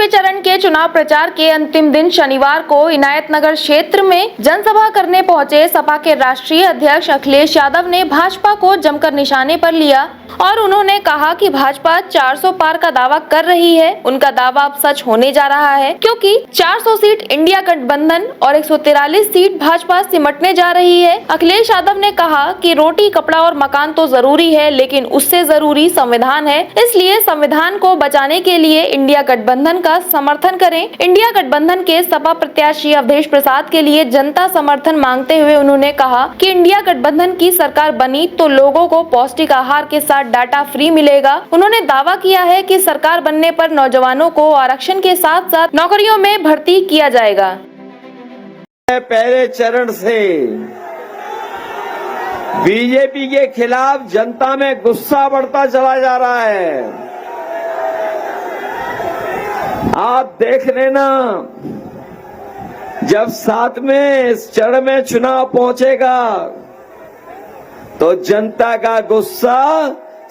पांचवें चरण के चुनाव प्रचार के अंतिम दिन शनिवार को इनायतनगर क्षेत्र में जनसभा करने पहुंचे सपा के राष्ट्रीय अध्यक्ष अखिलेश यादव ने भाजपा को जमकर निशाने पर लिया और उन्होंने कहा कि भाजपा 400 पार का दावा कर रही है। उनका दावा अब सच होने जा रहा है क्योंकि 400 सीट इंडिया गठबंधन और 143 सीट भाजपा सिमटने जा रही है। अखिलेश यादव ने कहा कि रोटी कपड़ा और मकान तो जरूरी है, लेकिन उससे जरूरी संविधान है। इसलिए संविधान को बचाने के लिए इंडिया गठबंधन का समर्थन करें। इंडिया गठबंधन के सपा प्रत्याशी अवधेश प्रसाद के लिए जनता समर्थन मांगते हुए उन्होंने कहा कि इंडिया गठबंधन की सरकार बनी तो लोगों को पौष्टिक आहार के साथ डाटा फ्री मिलेगा। उन्होंने दावा किया है कि सरकार बनने पर नौजवानों को आरक्षण के साथ साथ नौकरियों में भर्ती किया जाएगा। पहले चरण से बीजेपी के खिलाफ जनता में गुस्सा बढ़ता चला जा रहा है। आप देख लेना, जब 7वें चरण में चुनाव पहुंचेगा तो जनता का गुस्सा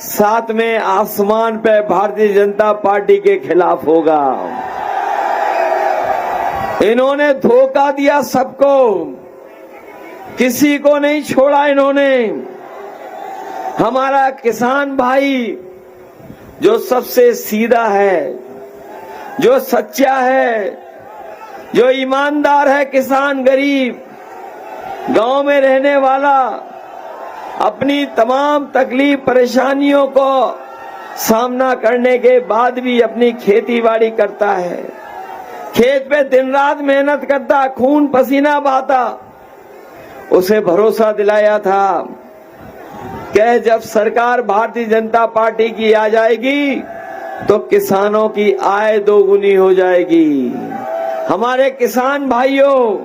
7वें आसमान पे भारतीय जनता पार्टी के खिलाफ होगा। इन्होंने धोखा दिया सबको, किसी को नहीं छोड़ा इन्होंने। हमारा किसान भाई जो सबसे सीधा है, जो सच्चा है, जो ईमानदार है, किसान गरीब गांव में रहने वाला, अपनी तमाम तकलीफ परेशानियों को सामना करने के बाद भी अपनी खेती बाड़ी करता है, खेत पे दिन रात मेहनत करता, खून पसीना बहाता। उसे भरोसा दिलाया था कि जब सरकार भारतीय जनता पार्टी की आ जाएगी तो किसानों की आय दोगुनी हो जाएगी। हमारे किसान भाइयों,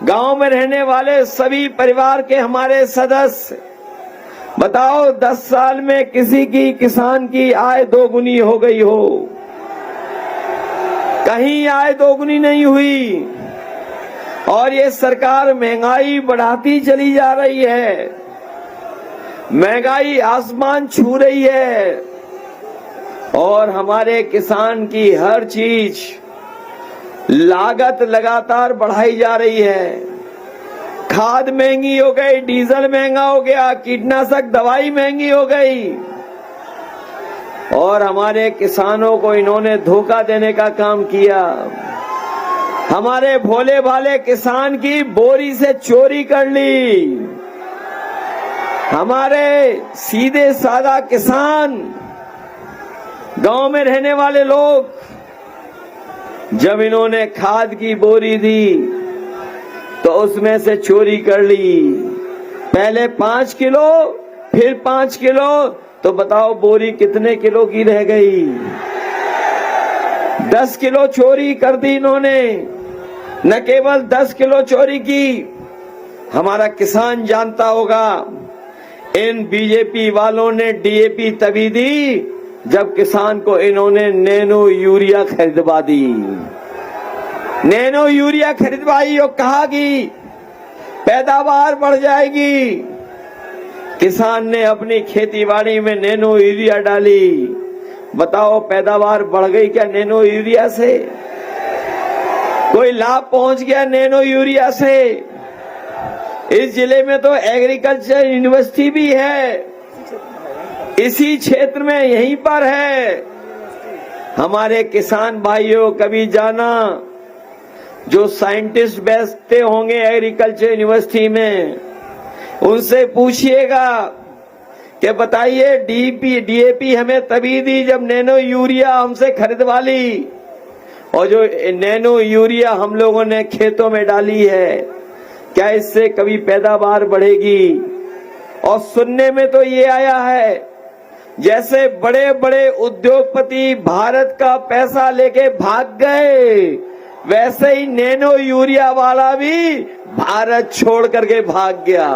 गांव में रहने वाले सभी परिवार के हमारे सदस्य, बताओ 10 साल में किसी की किसान की आय दोगुनी हो गई हो? कहीं आय दोगुनी नहीं हुई। और ये सरकार महंगाई बढ़ाती चली जा रही है, महंगाई आसमान छू रही है और हमारे किसान की हर चीज लागत लगातार बढ़ाई जा रही है। खाद महंगी हो गई, डीजल महंगा हो गया, कीटनाशक दवाई महंगी हो गई और हमारे किसानों को इन्होंने धोखा देने का काम किया। हमारे भोले भाले किसान की बोरी से चोरी कर ली। हमारे सीधे सादा किसान, गांव में रहने वाले लोग, जब इन्होंने खाद की बोरी दी तो उसमें से चोरी कर ली। पहले 5 किलो, फिर 5 किलो, तो बताओ बोरी कितने किलो की रह गई? 10 किलो चोरी कर दी इन्होंने। न केवल 10 किलो चोरी की, हमारा किसान जानता होगा, इन बीजेपी वालों ने डीएपी तभी दी जब किसान को इन्होंने नैनो यूरिया खरीदवा दी। नैनो यूरिया खरीदवाई और कहा कि पैदावार बढ़ जाएगी। किसान ने अपनी खेतीबाड़ी में नैनो यूरिया डाली। बताओ पैदावार बढ़ गई क्या नैनो यूरिया से? कोई लाभ पहुंच गया नैनो यूरिया से? इस जिले में तो एग्रीकल्चर यूनिवर्सिटी भी है, इसी क्षेत्र में यहीं पर है। हमारे किसान भाइयों, कभी जाना जो साइंटिस्ट बैठते होंगे एग्रीकल्चर यूनिवर्सिटी में, उनसे पूछिएगा कि बताइए डीएपी हमें तभी दी जब नैनो यूरिया हमसे खरीदवा ली, और जो नैनो यूरिया हम लोगों ने खेतों में डाली है, क्या इससे कभी पैदावार बढ़ेगी? और सुनने में तो ये आया है जैसे बड़े बड़े उद्योगपति भारत का पैसा लेके भाग गए, वैसे ही नैनो यूरिया वाला भी भारत छोड़ करके भाग गया।